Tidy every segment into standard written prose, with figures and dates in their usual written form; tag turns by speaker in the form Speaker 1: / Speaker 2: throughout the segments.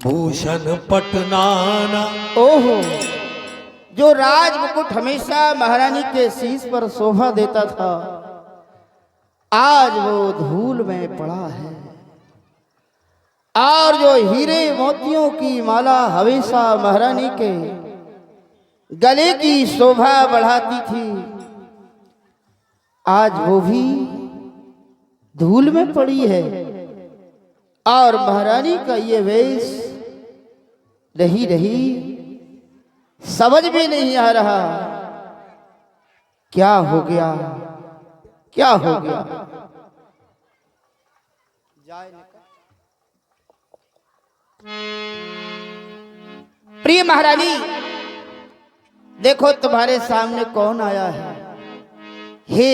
Speaker 1: भूषण पटनाना।
Speaker 2: ओहो, जो राज मुकुट हमेशा महारानी के शीश पर शोभा देता था, आज वो धूल में पड़ा है। और जो हीरे मोतियों की माला हमेशा महारानी के गले की शोभा बढ़ाती थी, आज वो भी धूल में पड़ी है। और महारानी का ये वेश रही समझ में नहीं आ रहा, क्या हो गया, क्या हो गया। प्रिय महारानी, देखो तुम्हारे सामने कौन आया है। हे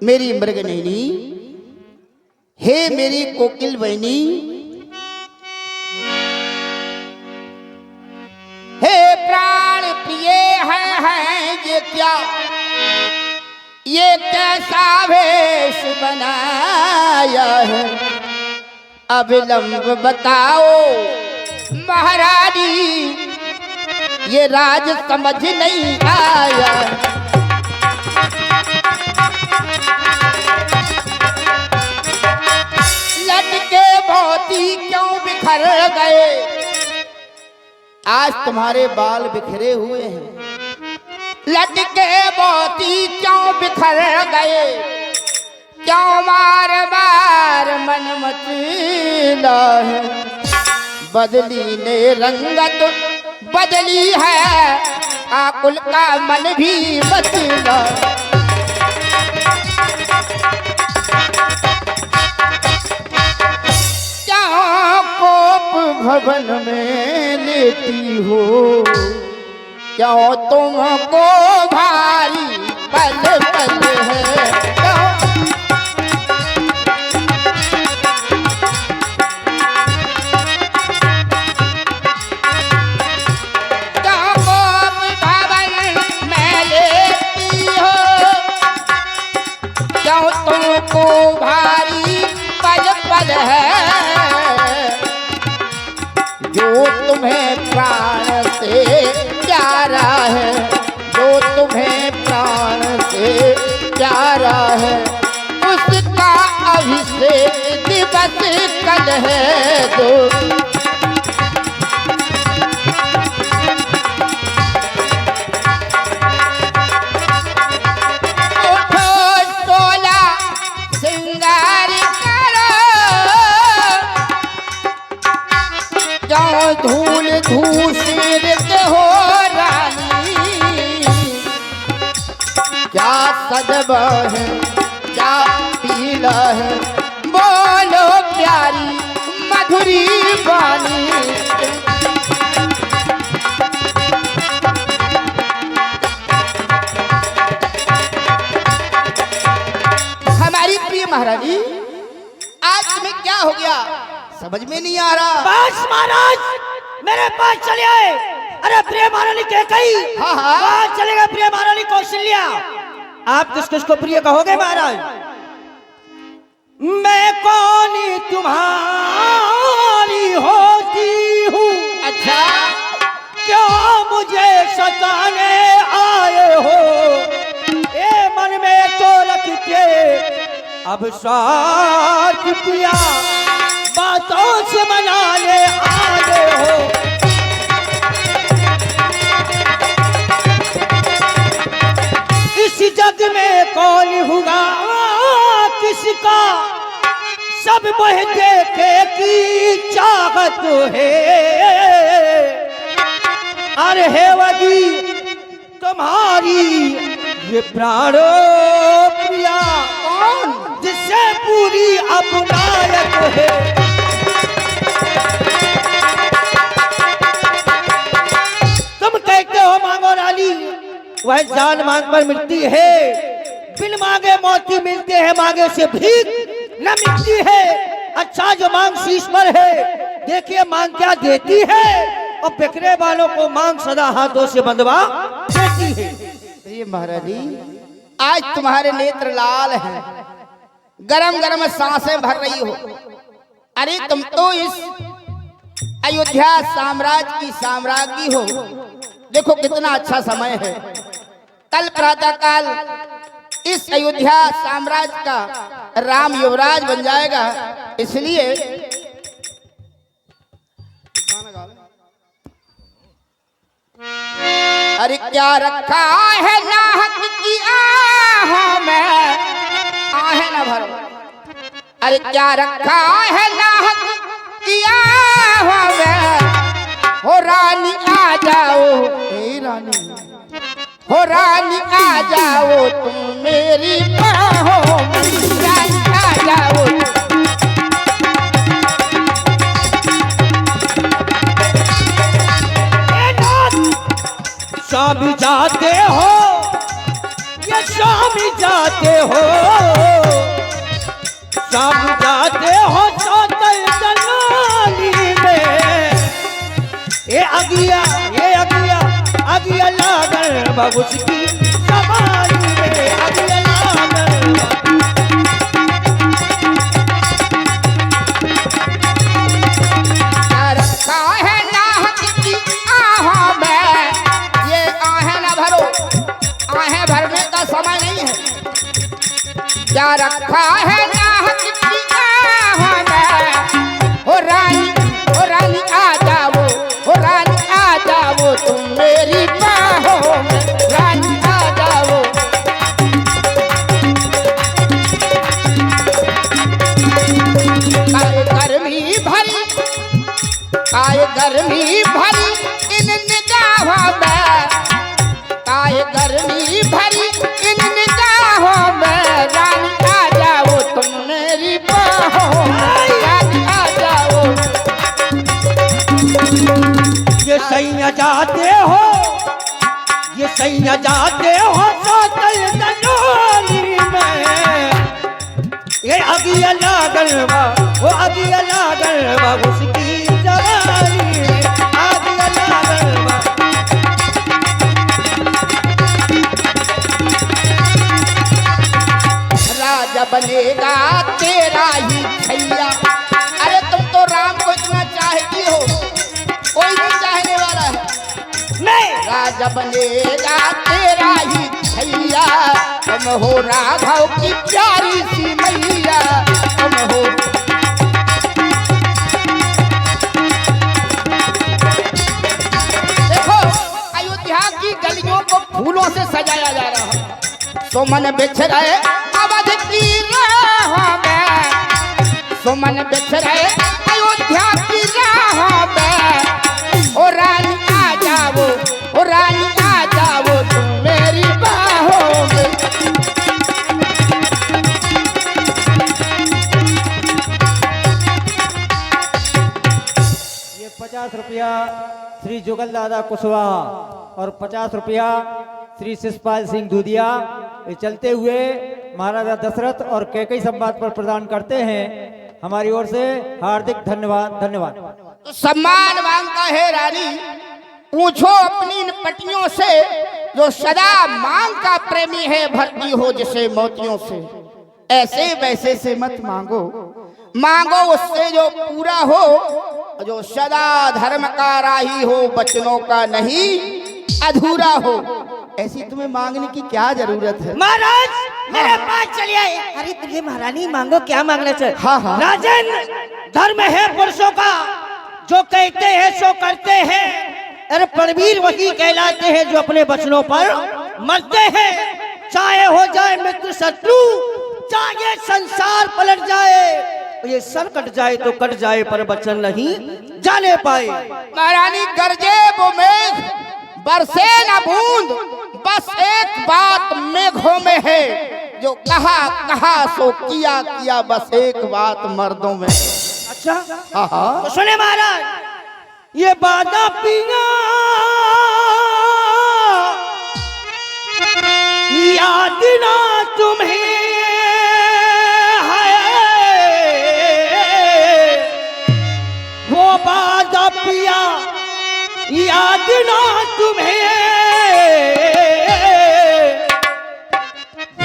Speaker 2: मेरी मृगनयनी, हे मेरी कोकिल बहनी, हे प्राण प्रिय है ये क्या, ये कैसा वेश बनाया है। अविलंब बताओ महारानी, ये राज समझ नहीं आया। लटके मोती क्यों बिखर गए, आज तुम्हारे बाल बिखरे हुए हैं। लटके मोती क्यों बिखर गए, क्यों मार मार मन मचला है। बदली ने रंगत बदली है, आकुल का मन भी बदला। क्या कोप भवन में लेती हो, क्यों तुमको भारी पल पल है। तुमको भारी पल पल है, जो तुम्हें प्राण से प्यारा है, जो तुम्हें प्राण से प्यारा है, उसका अभिषेक दिवस कल है। जो धूल धूषित हो रानी, क्या सजबा है, क्या पीला है, बोलो प्यारी मधुरी वाणी। हमारी प्रिय महारानी, आज तुम्हें क्या हो गया, समझ में नहीं आ रहा।
Speaker 3: बस महाराज, मेरे पास चले आए। अरे प्रिय महारानी कैकेयी, हाँ चलेगा प्रिय महारानी कौशल्या। आप किस किस को प्रिय कहोगे महाराज? मैं कौन तुम्हारी होती हूँ,
Speaker 2: अच्छा
Speaker 3: क्यों मुझे सताने आए हो। ये मन में तो रख के अब साथ पिया बातों से मनाने आए हो। इस जग में कौन होगा किसका, सब मोह देखे की चाहत है। अरे हे वगी तुम्हारी ये प्राणो प्रिया, कौन जिससे पूरी अपनायत है। तुम कहते हो मांगो रानी, वह जान मांग पर मिलती है, बिन मांगे मोती मिलते हैं, मांगे से भीख न मिलती है। अच्छा जो मांग शीश पर है, देखिए मांग क्या देती है, और बिखरे वालों को मांग सदा हाथों से बंधवा देती है।
Speaker 2: ये महारानी, आज तुम्हारे नेत्र लाल हैं, गरम गरम सांसें भर रही हो। अरे तुम तो इस अयोध्या साम्राज्य की साम्राज्ञी हो। देखो कितना अच्छा समय है। कल प्रातः काल इस अयोध्या साम्राज्य का राम युवराज बन जाएगा, इसलिए अरे क्या रखा है नाहक की आहों में, आहे ना भरो। अरे क्या रखा है नाहक की आहों में, हो रानी आ जाओ, हे रानी, हो रानी आ जाओ तुम मेरी बाहों में, रानी आ जाओ।
Speaker 3: स्वामी जाते हो, ये स्वामी जाते हो, स्वामी जाते हो चौथल दलाली में। ये अगिया अगिया लागल बाबूस की सवारी में, अगिया लागल।
Speaker 2: रखा है नाहक की आहों में, ये आहें ना भरो, आहें भरने का समय नहीं है। क्या रखा है नाहक की आहों में, हो रानी आ जाओ, हो रानी आ जाओ तुम मेरी बाहों में, रानी आ जाओ। काय गर्मी भरी इन निगाहों में, काय गर्मी भरी इन निगाहों में, रानी आ जाओ तुम मेरी बाहों में, रानी आ जाओ।
Speaker 3: ये सैया जाते हो, ये सैया जाते हो चौथल दलाली में। ये अगिया लागल बा, वो अगिया लागल बा उसकी जवानी में, अगिया लागल बा।
Speaker 2: राजा बनेगा तेरा ही छैया। अरे तुम तो राम को इतना चाहती हो, कोई नहीं चाहने वाला है।
Speaker 3: नहीं,
Speaker 2: राजा बनेगा तेरा ही छैया, तुम हो राघव की प्यारी सी मैया, तुम हो। देखो अयोध्या की गलियों को फूलों से सजाया जा रहा है। सुमन बिछड़े अवध की राहों में, सुमन बिछड़े अयोध्या की राहों में, ओ रानी आ जाओ, ओ रानी आ जाओ तुम मेरी बाहों में।
Speaker 4: ये 50 रुपया श्री जुगल दादा कुशवाहा और 50 रुपया श्री शिषपाल सिंह दूधिया ये चलते हुए महाराजा दशरथ और कैकई संवाद पर प्रदान करते हैं। हमारी ओर से हार्दिक धन्यवाद। धन्यवाद।
Speaker 2: तो सम्मान मांगता है रानी, पूछो अपनी इन पटियों से, जो सदा मांग का प्रेमी है, भरती हो जिसे मोतियों से। ऐसे वैसे से मत मांगो, मांगो उससे जो पूरा हो, जो सदा धर्म का राही हो, बचनों का नहीं अधूरा हो। ऐसी तुम्हें मांगने की क्या जरूरत है?
Speaker 3: महाराज मेरे पास चलिए आए। अरे तुझे महारानी मांगो, क्या मांगना चाहिए?
Speaker 2: हाँ हाँ
Speaker 3: राजन, धर्म है पुरुषों का, जो कहते हैं सो करते हैं। अरे परवीर वही कहलाते हैं जो अपने बचनों पर मरते हैं। चाहे हो जाए मित्र शत्रु, चाहे संसार पलट जाए, ये सर कट जाए तो कट जाए पर वचन नहीं जाने पाए।
Speaker 2: महारानी गरजे वो मेघ, बरसे न बूंद, बस एक बात मेघों में है, जो कहा कहा सो किया किया, बस एक बात मर्दों में।
Speaker 3: अच्छा,
Speaker 2: हाँ
Speaker 3: तो सुने महाराज, ये बादा पिया याद ना तुम्हें है, वो बादा पिया याद ना तुम्हें,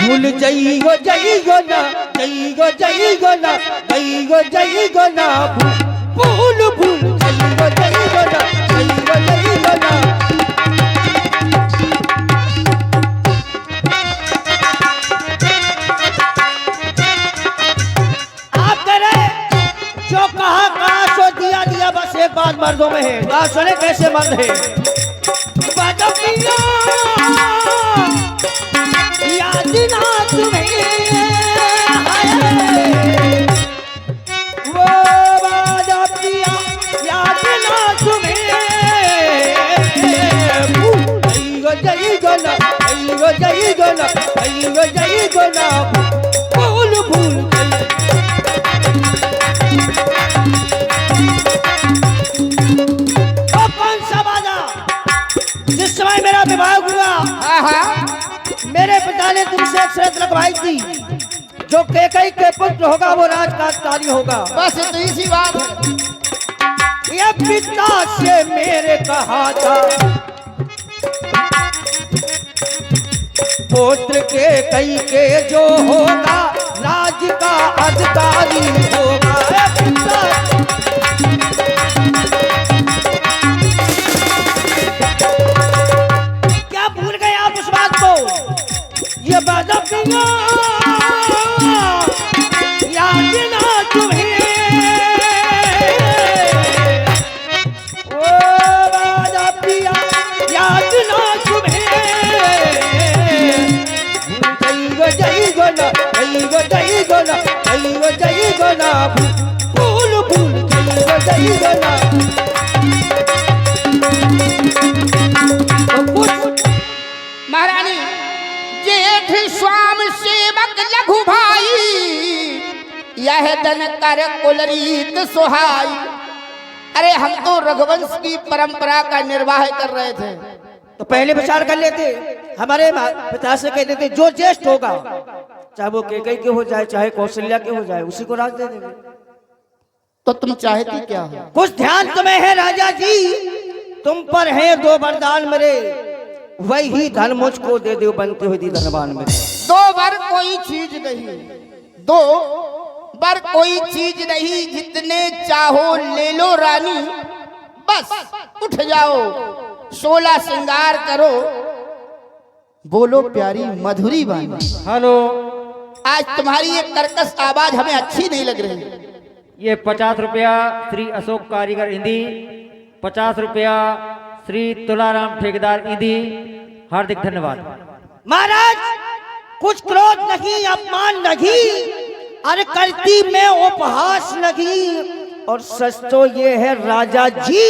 Speaker 3: भूल जाइगो जाइगो ना जाइगो जाइगो ना जाइगो जाइगो ना भूल भूल जाइगो जाइगो ना जाइगो जाइगो ना। आप कह रहे जो कहा सो दिया दिया, बस एक बात मर्दों में है, बात सुने कैसे मर्द है। याद ना तुम्हें वो वादा पिया, याद ना तुम्हें जाइगो जाइगो ना जाइगो जाइगो ना जाइगो जाइगो ना भूल भूल। कौन सा वादा जिस समय मेरा विवाह हुआ,
Speaker 2: हाँ हाँ
Speaker 3: मेरे पिता ने तुमसे एक शर्त लगवाई थी, जो कैकई के पुत्र होगा वो राजकाजकारी होगा।
Speaker 2: बस इतनी सी बात है।
Speaker 3: ये पिता से मेरे कहा था, पुत्र के कई के जो होगा राज का अधिकारी होगा। क्या भूल गए आप उस बात को? ये वादा पिया याद ना तुम्हें, ओ वादा पिया याद ना तुम्हें जाइगो जाइगो ना जाइगो जाइगो ना जाइगो जाइगो ना भूल भूल जाइगो जाइगो ना।
Speaker 2: महारानी जेठ स्वाम सेवक लघु भाई, यह दन कर कुल रीत सुहाई। अरे हम तो रघुवंश की परंपरा का निर्वाह कर रहे थे,
Speaker 3: तो पहले विचार कर लेते, हमारे पिता से कहते थे जो ज्येष्ठ होगा, चाहे वो कैकई के हो जाए चाहे कौशल्या के हो जाए, उसी को राज दे देंगे।
Speaker 2: तो तुम चाहती क्या हो?
Speaker 3: कुछ ध्यान तुम्हें है राजा जी, तुम पर है दो वरदान मेरे, वही धन मुझको दे दो बनते हुए धनवान मेरे।
Speaker 2: दो बार कोई चीज नहीं, दो बार कोई चीज नहीं, जितने चाहो ले लो रानी। बस उठ जाओ, 16 श्रृंगार करो, बोलो प्यारी मधुरी बानी।
Speaker 4: हेलो,
Speaker 2: आज तुम्हारी ये कर्कश आवाज हमें अच्छी नहीं लग रही।
Speaker 4: ये 50 रुपया श्री अशोक कारीगर इंदी, 50 रुपया श्री तुलाराम ठेकेदार इंदी, हार्दिक धन्यवाद।
Speaker 3: महाराज कुछ क्रोध नहीं, अपमान नहीं, अरे करती में उपहास नहीं, और सच तो ये है राजा जी,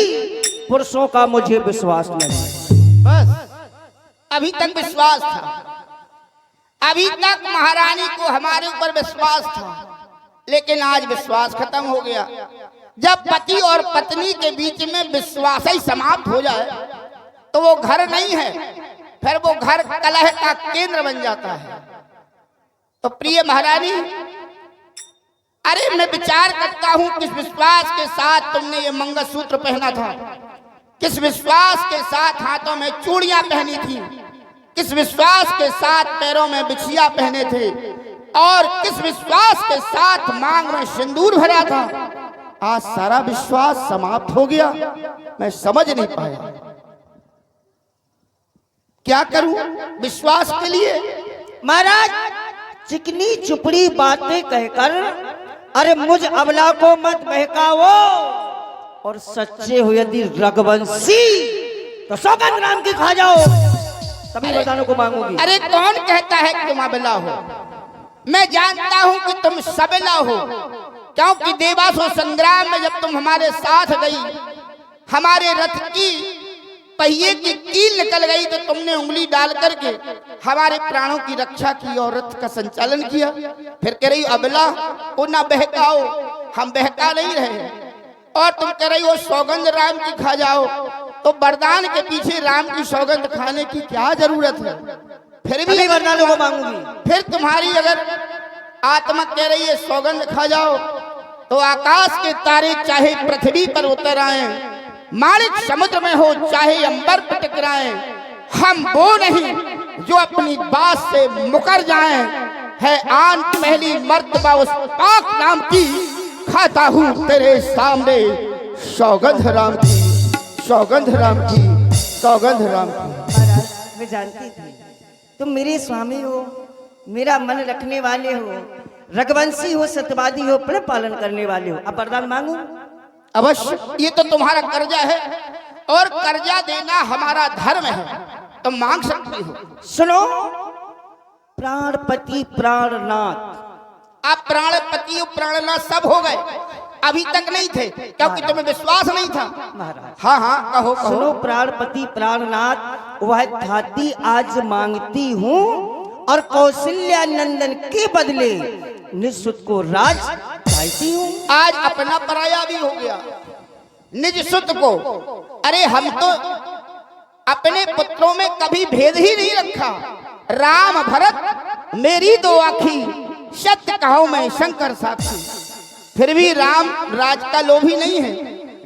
Speaker 3: पुरुषों का मुझे विश्वास नहीं।
Speaker 2: बस अभी तक विश्वास था, अभी तक महारानी को हमारे ऊपर विश्वास था, लेकिन आज विश्वास खत्म हो गया। जब पति और पत्नी के बीच में विश्वास ही समाप्त हो जाए तो वो घर नहीं है, फिर वो घर कलह का केंद्र बन जाता है। तो प्रिय महारानी, अरे मैं विचार करता हूं किस विश्वास के साथ तुमने ये मंगलसूत्र पहना था, किस विश्वास के साथ हाथों में चूड़ियां पहनी थी, किस विश्वास के साथ पैरों में बिछिया पहने थे, और किस विश्वास के साथ मांग में सिंदूर भरा था। आज सारा विश्वास समाप्त हो गया, मैं समझ नहीं पाया क्या करूं विश्वास के लिए।
Speaker 3: महाराज चिकनी चुपड़ी बातें कहकर अरे मुझ अबला को मत बहकाओ, और सच्चे हो यदि रघुवंशी तो सौगंध नाम की खा जाओ, तभी वरदानों को मांगूंगी।
Speaker 2: अरे कौन कहता है कि तुम अबला हो? मैं जानता हूं कि तुम सबला हो, क्योंकि देवासुर संग्राम में जब तुम हमारे साथ गई, हमारे रथ की पहिए की कील निकल गई तो तुमने उंगली डाल करके हमारे प्राणों की रक्षा की और रथ का संचालन किया। फिर कह रही अबला को ना बहकाओ, हम बहका नहीं रहे। और तुम कह रही हो सौगंध राम की खा जाओ, तो वरदान के पीछे राम की सौगंध खाने की क्या जरूरत है? फिर भी
Speaker 3: वरदानों को मांगूंगी।
Speaker 2: फिर तुम्हारी अगर आत्मा कह रही है सौगंध खा जाओ, तो आकाश के तारे चाहे पृथ्वी पर उतर आए, माणिक समुद्र में हो चाहे अंबर पर टकराए, हम वो नहीं जो अपनी बात से मुकर जाए है आन पहली मर्तबा उस पाक नाम की, खाता हूँ तेरे सामने सौगंध राम की, सौगंध राम की, सौगंध राम की।
Speaker 3: महाराज मैं जानती थी तुम मेरे स्वामी हो, मेरा मन रखने वाले हो, रघुवंशी हो, सत्यवादी हो, प्रण पालन करने वाले हो। अब वरदान मांगू?
Speaker 2: अवश्य, ये तो तुम्हारा कर्जा है और कर्जा देना हमारा धर्म है, तुम मांग सकती हो।
Speaker 3: सुनो, प्राणपति प्राणनाथ।
Speaker 2: आप प्राणपति और प्राणनाथ सब हो गए, अभी तक नहीं थे क्योंकि तुम्हें विश्वास नहीं था।
Speaker 3: महाराज
Speaker 2: हाँ हाँ कहो कहो।
Speaker 3: सुनो, प्राणपति प्राणनाथ वह धाती आज मांगती हूँ और कौशल्या नंदन के बदले निःसुत को राज चाहती हूँ।
Speaker 2: आज अपना पराया भी हो गया, निज सुत को। अरे हम तो अपने पुत्रों में कभी भेद ही नहीं रखा। राम भरत मेरी दो आँखी, सत्य कहो मैं शंकर साक्षी। फिर भी राम राज का लोभी नहीं है,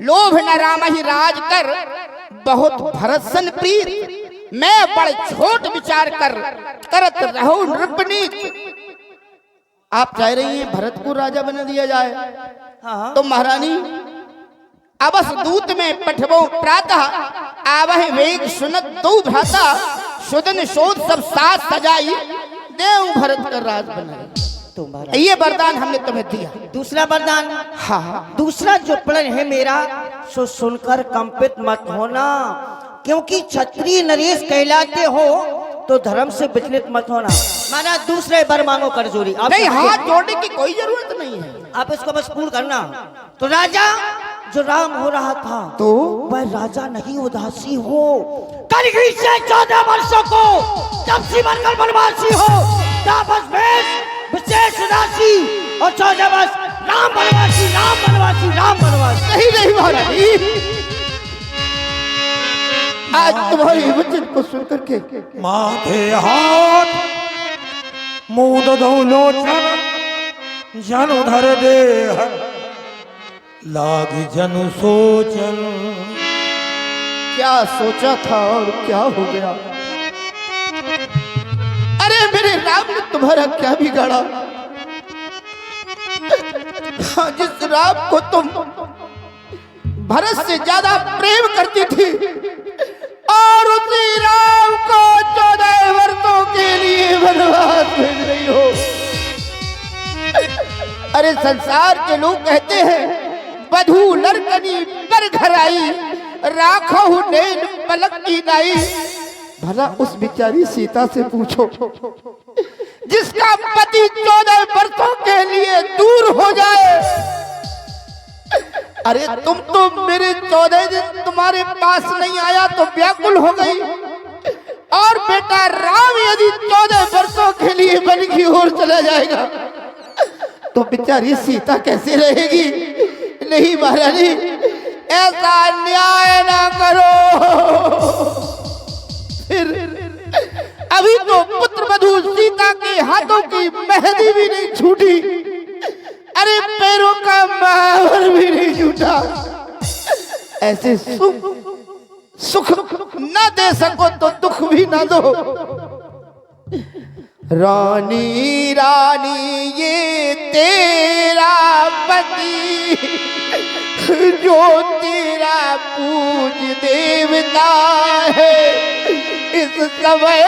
Speaker 2: लोभ न राम ही राज कर, बहुत भरत सन प्रीत। मैं बड़ छोट विचार कर, करत रहो नृपनीत। आप चाह रही हैं भरत को राजा बना दिया जाए?
Speaker 3: हाँ
Speaker 2: तो महारानी अबस दूत में पठवो प्रातः, आवह वेग सुनत दो भ्राता। सुदन शोध सब साथ सजाई, देव भरत का राज बनाई।
Speaker 3: तुम्हारा
Speaker 2: ये वरदान हमने तुम्हें दिया।
Speaker 3: दूसरा वरदान?
Speaker 2: हाँ हाँ।
Speaker 3: दूसरा जो प्रण है मेरा, सो सुनकर कंपित मत होना, क्योंकि क्षत्रिय नरेश कहलाते हो तो धर्म से विचलित मत होना। माना दूसरे वर मांगो करजोरी। आप
Speaker 2: नहीं, हाथ जोड़ने की कोई जरूरत नहीं है,
Speaker 3: आप इसको बस पूर्ण करना। तो राजा जो राम हो रहा था
Speaker 2: तो
Speaker 3: वह राजा नहीं उदासी हो। कलगी से 14 वर्षों को जब सी बनकर वनवासी हो, तापस भेष विशेष उदासी और 14 वर्ष राम वनवासी, राम वनवासी, राम वनवासी।
Speaker 2: नहीं नहीं महारानी, आज तुम्हारी वचन को सुनकर के
Speaker 1: माथे हाथ मूंद दो लोचन, जनु धर देह लाग जनु सोचन।
Speaker 2: क्या सोचा था और क्या हो गया? अरे मेरे राम ने तुम्हारा क्या बिगाड़ा? हाँ, जिस राम को तुम भरत से ज्यादा प्रेम करती थी और उसी राम को 14 वर्षों के लिए वनवास भेज रही हो। अरे संसार के लोग कहते हैं बधू लड़कनी पर घर आई, राखो नैन पलक की नाई। भला उस बेचारी सीता से पूछो जिसका पति 14 वर्षों के लिए दूर हो जाए। अरे तुम तो मेरे 14 दिन तुम्हारे पास नहीं आया तो व्याकुल हो गई, और बेटा राम यदि 14 वर्षों के लिए वन की ओर चला जाएगा तो बेचारी सीता कैसे रहेगी? नहीं महारानी, ऐसा अन्याय ना करो। फिर अभी तो पुत्र वधू सीता के हाथों की मेहंदी भी नहीं छूटी, अरे पैरों का महावर भी नहीं छूटा। ऐसे सुख न दे सको तो दुख भी ना दो। रानी रानी ये तेरा पति, जो तेरा पूज देवता है, इस समय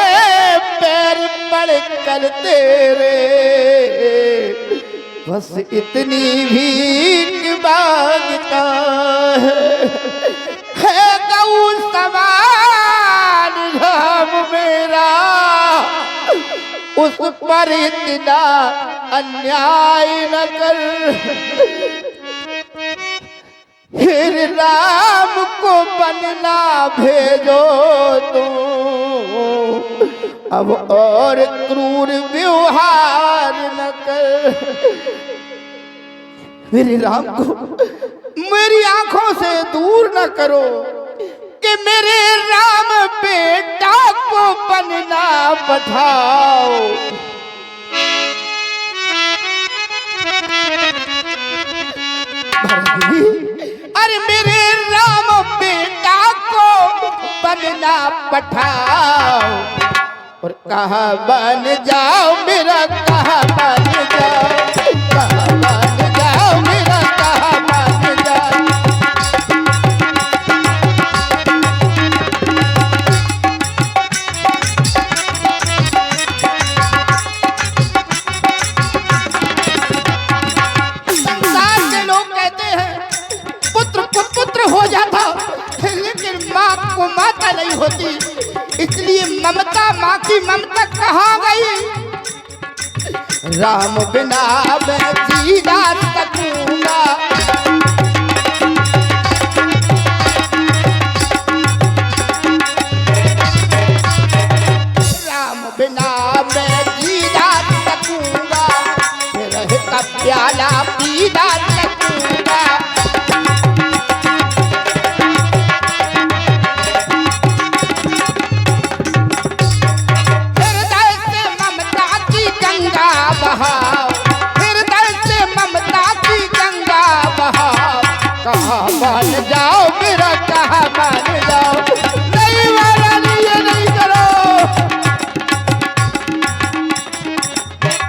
Speaker 2: पैर पड़ कर तेरे बस इतनी भी मांगता है गौ समान धाम मेरा, उस पर इतना अन्याय न कर। फिर राम को बनना भेजो तुम, अब और क्रूर व्यवहार न कर। मेरे राम को मेरी आंखों से दूर न करो कि मेरे राम बेटा को बनना पठाओ। अरे मेरे राम बेटा को बनना पठाओ, और कहा बन जाओ मेरा, कहा बन जाओ, कहा बन जाओ मेरा, कहा बन जाओ। संसार के लोग कहते हैं पुत्र को पुत्र हो जाता, लेकिन माँ को माता नहीं होती, इसलिए ममता, माँ की ममता कहाँ गई? राम बिना मैं जी ना सकूंगा, राम बिना मैं जी ना सकूंगा, रह का प्याला पी ना सकूंगा। बहाव हृदय से ममता की गंगा बहाव, कहाँ बन जाओ मेरा, कहाँ बन जाओ। नहीं वाला नहीं, ये नहीं करो।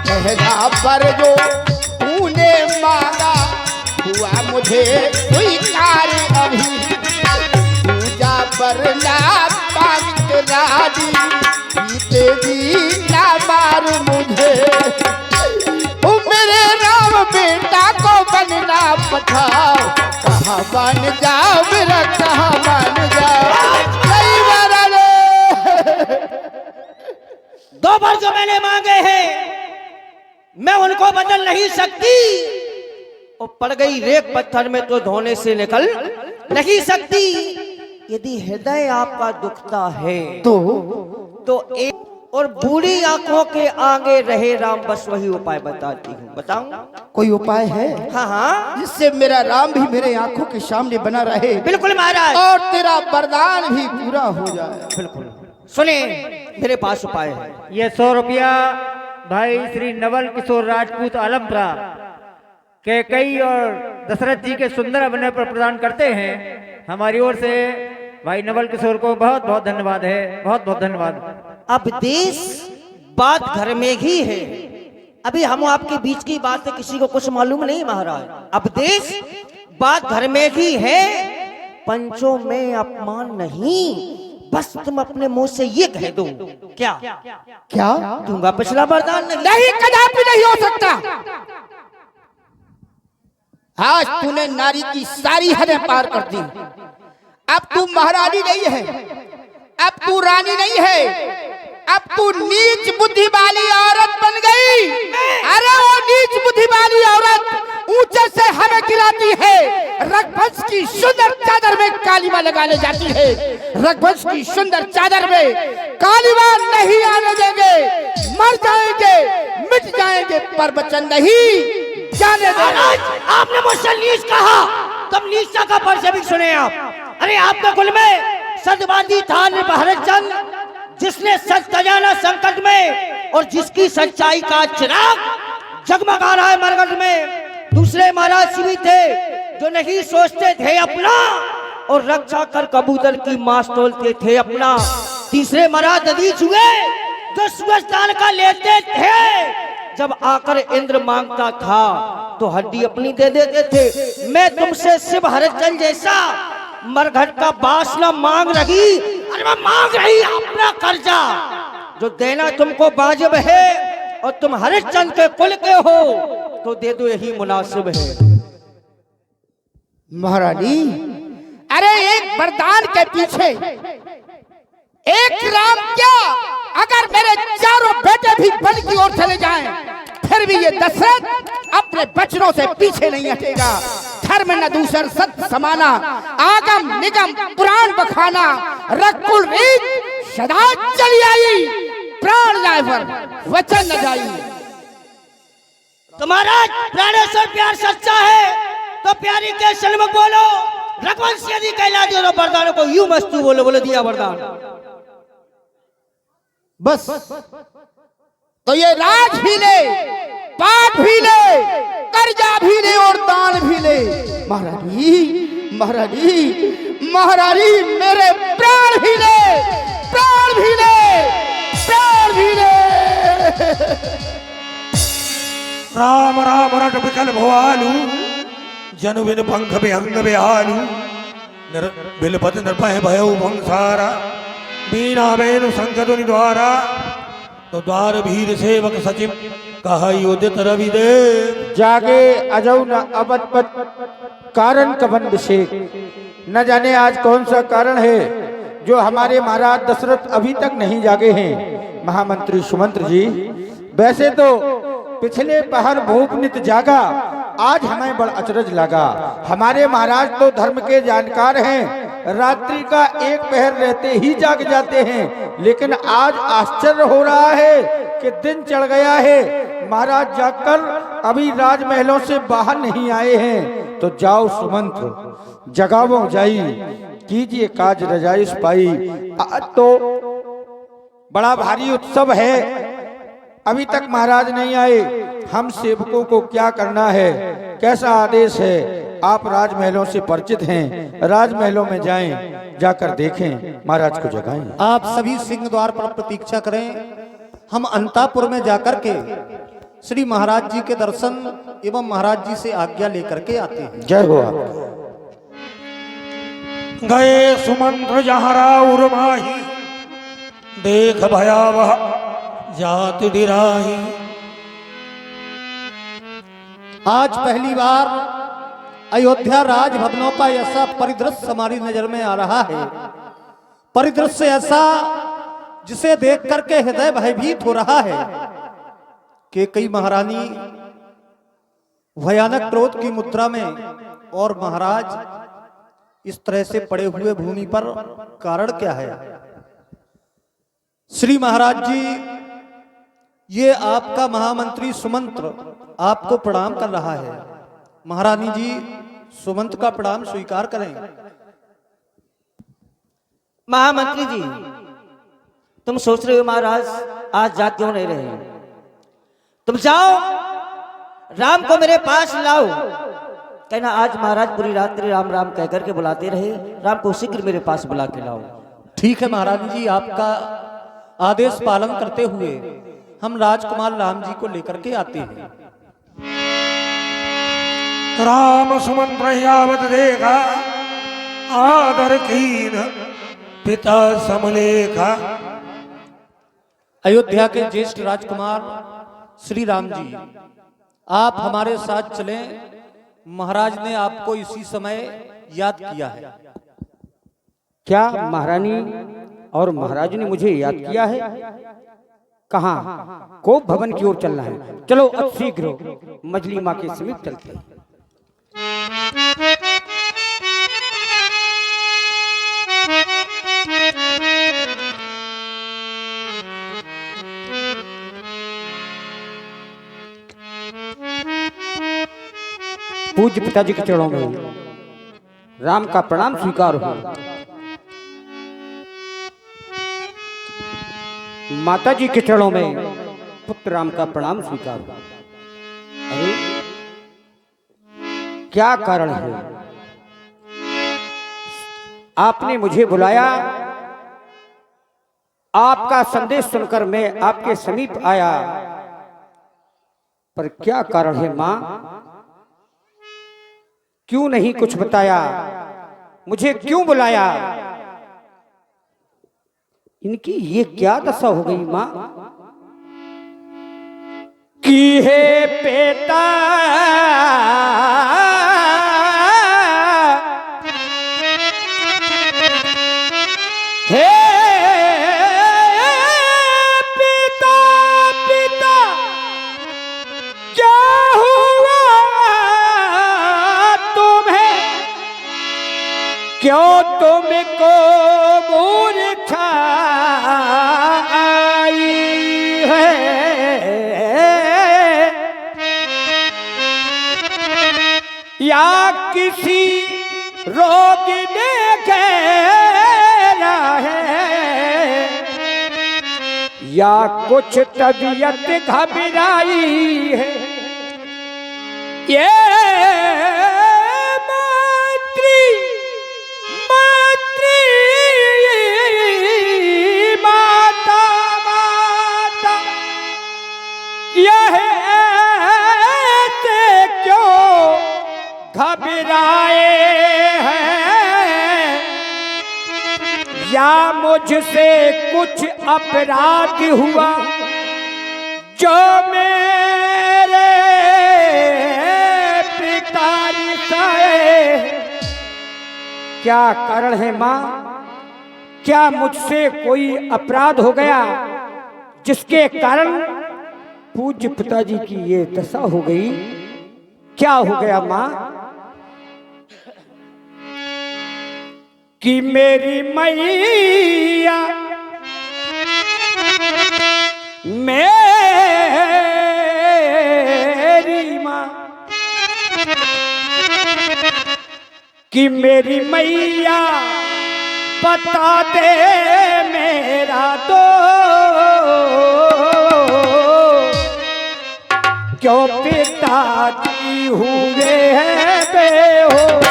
Speaker 2: कहना पर जो तूने मांगा हुआ मुझे स्वीकार अभी, पूजा पर ना पावित राजी, तेरी ना मार मुझे। मेरे राम बेटा को बनना पठाओ, कहाँ बन जाओ मेरा, कहाँ बन जाओ। नहीं मारा रे।
Speaker 3: दो बार जो मैंने मांगे हैं मैं उनको बदल नहीं सकती, वो पड़ गई रेत पत्थर में तो धोने से निकल नहीं सकती। यदि हृदय आपका दुखता है तो एक और बूढ़ी आंखों के आगे रहे राम, बस वही उपाय बताती हूँ। बताऊं?
Speaker 2: कोई उपाय है?
Speaker 3: हाँ हाँ,
Speaker 2: जिससे मेरा राम भी मेरे आंखों के सामने बना रहे।
Speaker 3: बिल्कुल महाराज,
Speaker 2: और तेरा वरदान भी पूरा हो जाए।
Speaker 3: बिल्कुल। सुने, मेरे पास उपाय है।
Speaker 4: ये 100 रुपया भाई श्री नवल किशोर राजपूत आलमपुरा कैकई और दशरथ जी के सुंदर अभिनय पर प्रदान करते हैं। हमारी ओर से भाई नवल किशोर को बहुत बहुत धन्यवाद है, बहुत बहुत धन्यवाद।
Speaker 3: अब देश बात घर में ही है, अभी हम आपके बीच की बात है, किसी को कुछ मालूम नहीं महाराज। अब देश बात घर में ही है, पंचों में अपमान नहीं, बस तुम अपने मुंह से ये कह दो। क्या
Speaker 2: क्या
Speaker 3: दूंगा पिछला वरदान?
Speaker 2: नहीं, कदापि नहीं हो सकता। आज तूने नारी की सारी हदें पार कर दी। अब तू महारानी नहीं है, अब तू रानी नहीं है, अब तू नीच बुद्धि वाली औरत बन गई। अरे वो नीच बुद्धि वाली औरत ऊंचे से हमें गिराती है, रघुवंश की सुंदर चादर में कालीमा लगाने जाती है। रघुवंश की सुंदर चादर में कालीमा नहीं आने देंगे, मर जाएंगे, मिट जाएंगे, पर वचन नहीं जाने देंगे।
Speaker 3: आपने मुझसे नीच कहा, तब नीचता का परिचय भी सुने आप। अरे आपके कुल में सत्यवादी था हरिश्चंद्र, जिसने सच खजाना संकट में और जिसकी सच्चाई का चिराग जगमगा रहा है मरकट में। दूसरे महाराज शिवी थे जो नहीं सोचते थे अपना और रक्षा कर कबूतर की मांस तोलते थे अपना। तीसरे महाराज दधीच हुए जो सूरजदान का लेते थे, जब आकर इंद्र मांगता था तो हड्डी अपनी दे देते थे। मैं तुमसे शिव हरिश्चंद्र जैसा मरघट का बास न मांग रही, अरे मैं मांग रही अपना कर्जा, जो देना तुमको वाजिब है, और तुम हरिश्चंद्र के कुल के हो तो दे दो, यही मुनासिब है।
Speaker 2: महारानी, अरे एक वरदान के पीछे एक राम क्या, अगर मेरे चारों बेटे भी वन की ओर चले जाएं, फिर भी ये दशरथ अपने बचनों से पीछे नहीं हटेगा। धर्म न दूसर सत्य समाना, आगम निगम पुराण बखाना, रघुकुल रीत सदा चली आई, प्राण जाए पर वचन न जाई।
Speaker 3: तुम्हारा प्राणेश्वर प्यार सच्चा है तो प्यारी के सन्मुख बोलो, रघुवंश यदि कहला दो वरदानों को यूं मस्तू बोलो, बोलो दिया वरदान।
Speaker 2: बस तो ये राज भी ले, पाठ भी ले, कर्जा भी ले और दान भी ले। महारानी, महारानी, महारानी, मेरे प्राण भी ले, प्राण भी ले, प्राण
Speaker 3: जोहार वीरे।
Speaker 1: राम राम रट बिकल भवालू जनु बिन पंख विहंग बिहालू बिलपत नृपय भयो भंसारा बीना बेनु संकतुनि द्वारा तो द्वार भीर सेवक सचिव कहा उदित रवि देव
Speaker 3: जागे अजौ न अबत कारण कवन विषेक। न जाने आज कौन सा कारण है जो हमारे महाराज दशरथ अभी तक नहीं जागे हैं। महामंत्री सुमंत्र जी, वैसे तो पिछले पहर भूप नित जागा, आज हमें बड़ा अचरज लगा। हमारे महाराज तो धर्म के जानकार हैं, रात्रि का एक पहर रहते ही जाग जाते हैं, लेकिन आज आश्चर्य हो रहा है कि दिन चढ़ गया है, महाराज जागकर अभी राजमहलों से बाहर नहीं आए हैं। तो जाओ सुमंत्र, जगावो जाई, कीजिए काज रजाई पाई। आज तो बड़ा भारी उत्सव है, अभी तक महाराज नहीं आए। हम सेवकों को क्या करना है, कैसा आदेश है? आप राजमहलों से परिचित हैं, राजमहलों में जाएं, जाकर देखें, महाराज को जगाएं।
Speaker 5: आप सभी सिंह द्वार पर प्रतीक्षा करें, हम अंतापुर में जाकर के श्री महाराज जी के दर्शन एवं महाराज जी से आज्ञा लेकर के आते हैं।
Speaker 3: जय हो आप।
Speaker 1: गए सुमंत्र जहाँ राउर माही देख भयावह जात डिराही।
Speaker 5: आज पहली बार अयोध्या राजभवनों का ऐसा परिदृश्य हमारी नजर में आ रहा है, परिदृश्य ऐसा जिसे देख करके हृदय भयभीत हो रहा है कि कई महारानी भयानक क्रोध की मुद्रा में और महाराज इस तरह से पड़े हुए भूमि पर, कारण क्या है? श्री महाराज जी, ये आपका महामंत्री सुमंत्र आपको प्रणाम कर रहा है। महारानी जी, सुमंत्र का प्रणाम स्वीकार करें।
Speaker 3: महामंत्री जी, तुम सोच रहे हो महाराज आज जाग क्यों नहीं रहे? तुम जाओ, राम को मेरे पास लाओ। कहना आज महाराज पूरी रात्रि राम राम कह करके बुलाते रहे, राम को शीघ्र मेरे पास बुला के लाओ।
Speaker 5: ठीक है महारानी जी, आपका आदेश पालन करते हुए हम राजकुमार राम जी को लेकर के आते हैं।
Speaker 1: राम सुमंत्र यावत देखा आदर कीन पिता समलेखा।
Speaker 5: अयोध्या के ज्येष्ठ राजकुमार श्री राम जी, आप हमारे साथ चलें। महाराज ने आपको इसी समय याद किया है।
Speaker 6: क्या महारानी और महाराज ने मुझे याद किया है? कहाँ? कोप भवन की ओर चलना है। चलो अब शीघ्र मजली माँ के समीप चलते हैं। पूज्य पिताजी के चरणों में राम का प्रणाम स्वीकार हो। माता जी के चरणों में पुत्र राम का प्रणाम स्वीकार हो। अरे क्या कारण है? आपने मुझे बुलाया, आपका संदेश सुनकर मैं आपके समीप आया, पर क्या कारण है मां? क्यों नहीं कुछ बताया? मुझे क्यों बुलाया? इनकी ये क्या दशा हो गई मां? की है पेता हे पिता पिता क्या हुआ तुम्हें? क्यों तुमको मूर्छा आई है? या किसी रोग ने घेरा है, या कुछ तबीयत घबराई है? ये मातृ माता क्या मुझसे कुछ अपराध हुआ जो मेरे पिता से? क्या कारण है माँ? क्या मुझसे कोई अपराध हो गया जिसके कारण पूज्य पिताजी की ये दशा हो गई? क्या हो गया माँ? कि मेरी मैया मेरी माँ, कि मेरी मैया बता दे मेरा दो क्यों पिताजी हुए हैं बेहोश?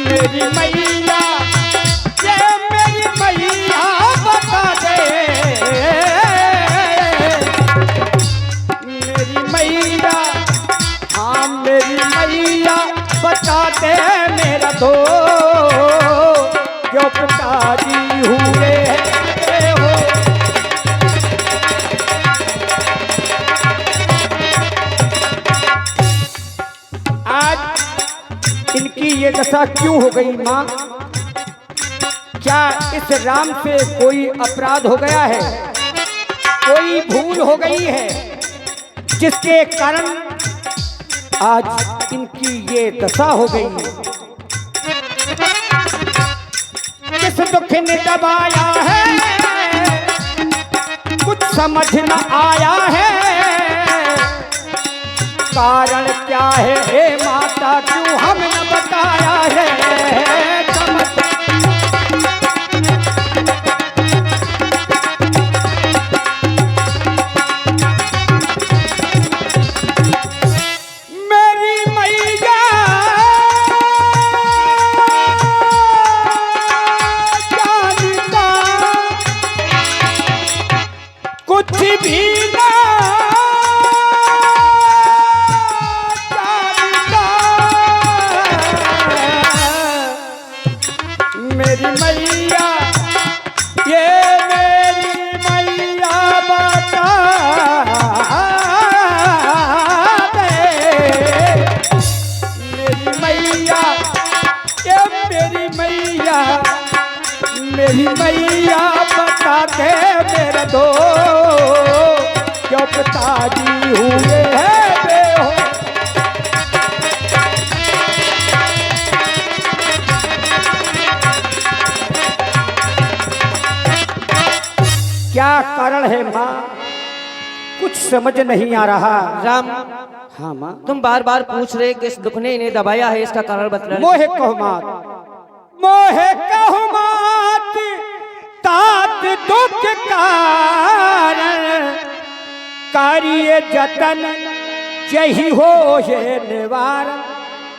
Speaker 6: मेरी मैया, ये मेरी मैया बता दे, मेरी मैया, हाँ मेरी मैया बता दे मेरा दो क्यों पिताजी हुए हो? आज इनकी ये दशा क्यों हो गई माँ? क्या इस राम से कोई अपराध हो गया है, कोई भूल हो गई है जिसके कारण आज इनकी ये दशा हो गई? किस दुख ने दबाया है कुछ समझ न आया है, कारण क्या है हे माता क्यों हमने बताया है? मेरी मैया जानता कुछ भी ना मेरी मैया, ये मेरी मैया बता दे, मेरी मैया, ये मेरी मैया, मेरी मैया बता दे मेरा दो क्यों पिताजी हुए हैं बेहोश? क्या कारण है माँ? कुछ समझ नहीं आ रहा।
Speaker 3: राम,
Speaker 6: हाँ माँ।
Speaker 3: तुम बार बार पूछ रहे कि इस दुख ने इन्हें दबाया है, इसका कारण बतला।
Speaker 6: मोहे कहो मात, मोहे कहो मात, तात दुख कारण कार्य जतन यही हो ये निवारण।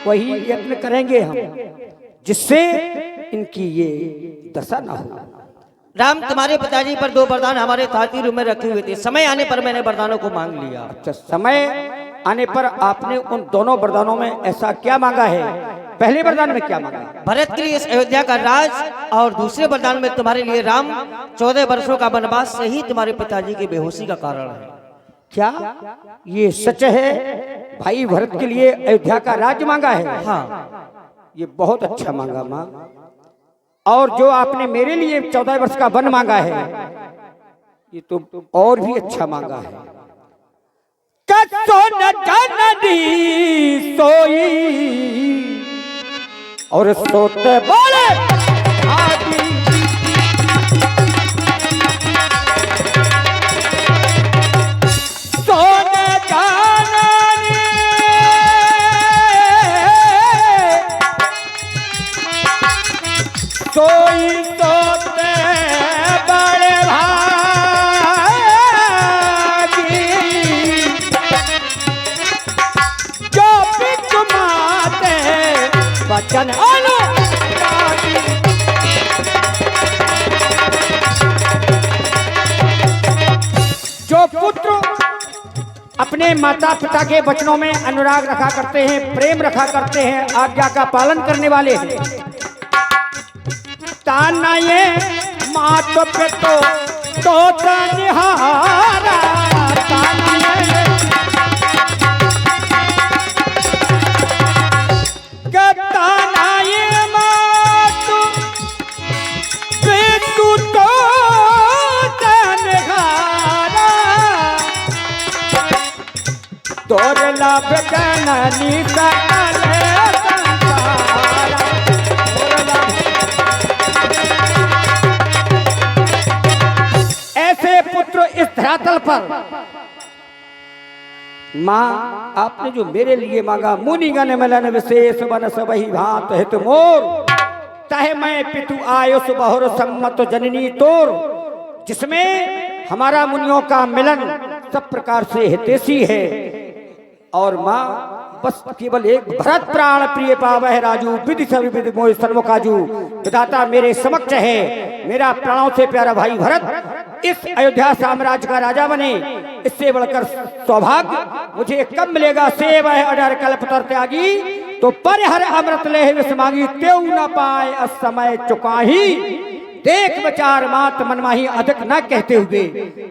Speaker 6: वही यत्न करेंगे हम जिससे इनकी ये दशा ना हो।
Speaker 3: राम, तुम्हारे पिताजी पर 2 वरदान हमारे ताती रूम में रखे हुए थे, समय आने पर मैंने वरदानों को मांग लिया।
Speaker 6: अच्छा, समय आने पर आपने उन दोनों वरदानों में ऐसा क्या मांगा है? पहले वरदान में क्या मांगा है?
Speaker 3: भरत के लिए इस अयोध्या का राज, और दूसरे वरदान में तुम्हारे लिए राम 14 वर्षों का वनवास से ही तुम्हारे पिताजी की बेहोशी का कारण है।
Speaker 6: क्या ये सच है? भाई भरत के लिए अयोध्या का राज्य मांगा है?
Speaker 3: हाँ,
Speaker 6: ये बहुत अच्छा मांगा माँ। और जो आपने मेरे लिए 14 वर्ष का वन मांगा है, ये तो और भी अच्छा मांगा है। कसो न जननी सोई और सोते बोले आदि, सोने जाननी सोई सोते बड़े भागी, जो भी तुम्हारे वचन अनुरागी। अपने माता पिता के वचनों में अनुराग रखा करते हैं, प्रेम रखा करते हैं, आज्ञा का पालन करने वाले हैं। ताना ये मात पे तो निहारा, ताना ये ताना ये मात पे तो निहारा, तोर लाभ जननी सकले संसारा, तोर लाभ। ऐसे पुत्र इस धरातल पर माँ आपने जो मेरे लिए मांगा, मुनि गण मिलन विशेष बन सबही भांत हित मोर, तहे मैं पितु आयुष बहुर सम्मत जननी तोर, जिसमें हमारा मुनियों का मिलन सब प्रकार से हितैषी है। और माँ बस केवल एक भरत प्राण प्रिय पावह राजू, विधि सभी विधि मोहि सन्मुखाजू, विधाता मेरे समक्ष है, मेरा प्राणों से प्यारा भाई भरत इस अयोध्या साम्राज्य का राजा बने, इससे बढ़कर सौभाग्य मुझे कब मिलेगा। सेव है अडर कल्प तर त्यागी, तो परिहर अमृत ले विष मांगी, त्यों न पाए असमय चुकाही, देख विचार मात मनमाही अधिक न कहते हुए,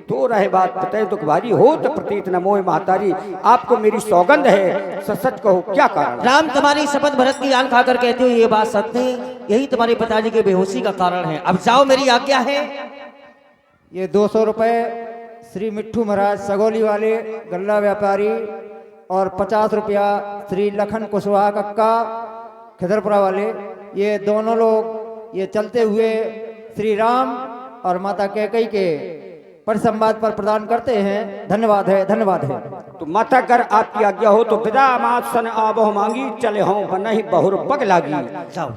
Speaker 6: तो रहे बात बताए दुख भारी हो तो प्रतीत न मोह महतारी, आपको मेरी सौगंध है, सच कहो क्या कारण।
Speaker 3: राम तुम्हारी शपथ भरत की आन खाकर कहते हो ये बात सत्य है, यही तुम्हारे पिताजी के बेहोशी का कारण है। अब जाओ, मेरी आज्ञा है।
Speaker 4: ये 200 रुपए श्री मिट्ठू महाराज सगोली वाले गल्ला व्यापारी, और 50 रुपया श्री लखन कुशवाहा कक्का खिदरपुरा वाले, ये दोनों लोग ये चलते हुए श्री राम और माता कैकेयी के परिसंवाद पर प्रदान करते हैं। धन्यवाद है, धन्यवाद है।
Speaker 6: तो माता कर आपकी आज्ञा हो तो विदा मात सन आबह मांगी, चले हों बनहि बहुर पग लागी।
Speaker 3: जाओ,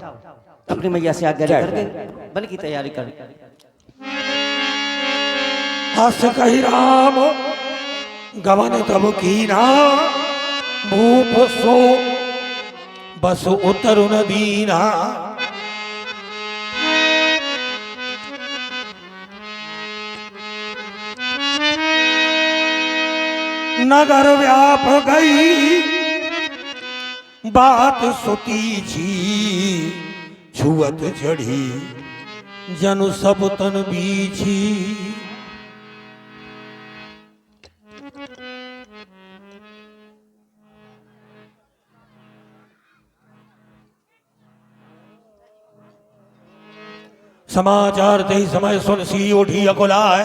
Speaker 3: अपनी मैया से आज्ञा लेकर बल की तैयारी कर।
Speaker 1: हस कही राम गवन तब कीना, भूप सो बस उतरु न दीना, नगर व्याप गई बात सुती छी, छुअत चढ़ी जनु सब तन बीछी। समाचार ते समय सुन सी उठी अकुलाय,